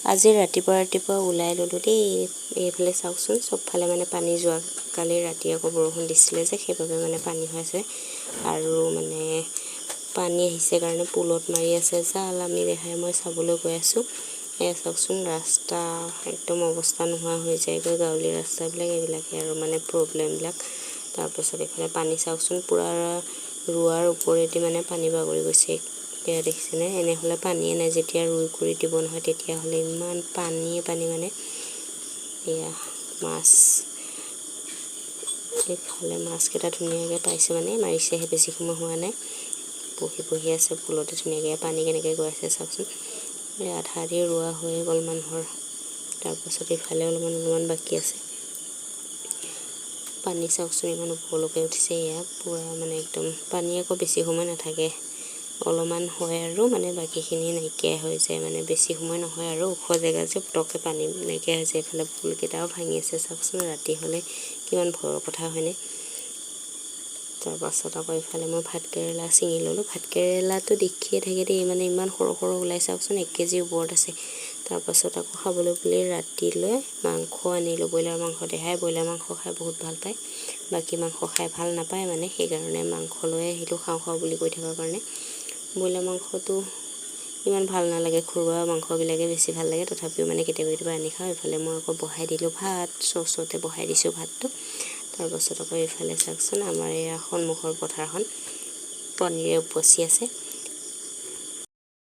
আজি ৰাতিপুৱা ওলাই ল'লোঁ দেই। এইফালে চাওকচোন, চবফালে মানে পানী যোৱা কালি ৰাতি আকৌ বৰষুণ দিছিলে যে, সেইবাবে মানে পানী হৈ আছে। আৰু মানে পানী আহিছে কাৰণে পুলত মাৰি আছে জাল। আমি দেখাই মই চাবলৈ গৈ আছোঁ। এয়া চাওকচোন, ৰাস্তা একদম অৱস্থা নোহোৱা হৈ যায়গৈ। গাঁৱলীয়া ৰাস্তাবিলাক এইবিলাকে আৰু মানে প্ৰব্লেমবিলাক। তাৰপাছত এইফালে পানী চাওকচোন, পূৰা ৰোৱাৰ ওপৰেদি মানে পানী বাগৰি গৈছে। এয়া দেখিছেনে? এনেহ'লে পানীয়ে নাই। যেতিয়া ৰুই কৰি দিব নহয়, তেতিয়াহ'লে ইমান পানী মানে। এয়া মাছ, এইফালে মাছকেইটা ধুনীয়াকৈ পাইছে, মানে মাৰিছেহে, বেছি সময় হোৱা নাই। বহি আছে পুলতে ধুনীয়াকৈ। পানী কেনেকৈ গৈ আছে চাওকচোন। আধা আধি ৰোৱা হৈয়ে গ'ল মানুহৰ। তাৰপাছত এইফালে অলপমান বাকী আছে। পানী চাওকচোন, ইমান ওপৰলৈকে উঠিছে। এয়া পূৰা মানে একদম পানী আকৌ বেছি সময় নাথাকে, অলপমান হয় আৰু মানে বাকীখিনি নাইকিয়া হৈ যায়। মানে বেছি সময় নহয় আৰু, ওখ জেগা যে পটককৈ পানী নাইকিয়া হৈছে। এইফালে ফুলকেইটাও ভাঙি আছে চাওকচোন। ৰাতি হ'লে কিমান ভয়ৰ কথা হয়নে? তাৰপাছত আকৌ এইফালে মই ভাতকেৰেলা ছিঙি ল'লোঁ। ভাতকেৰেলাটো দেখিয়ে থাকে দেই, মানে ইমান সৰু ওলাই চাওকচোন, 1 কেজিৰ ওপৰত আছে। তাৰপাছত আকৌ খাবলৈ বুলি ৰাতিলৈ মাংস আনিলোঁ, ব্ৰইলাৰ মাংস। দেহাই ব্ৰইলাৰ মাংস খাই বহুত ভাল পায়, বাকী মাংস খাই ভাল নাপায় মানে। সেইকাৰণে মাংস লৈ আহিলোঁ, খাওঁ বুলি কৈ থকাৰ কাৰণে। ব্ৰইলাৰ মাংসটো ইমান ভাল নালাগে, ঘৰুৱা মাংসবিলাকে বেছি ভাল লাগে। তথাপিও মানে কেতিয়াবা আনি খাওঁ। এইফালে মই আকৌ বহাই দিলোঁ ভাত, চচতে বহাই দিছোঁ ভাতটো। তাৰপাছত আকৌ এইফালে চাওকচোন, আমাৰ এয়া সন্মুখৰ পথাৰখন পনীৰে উপচি আছে।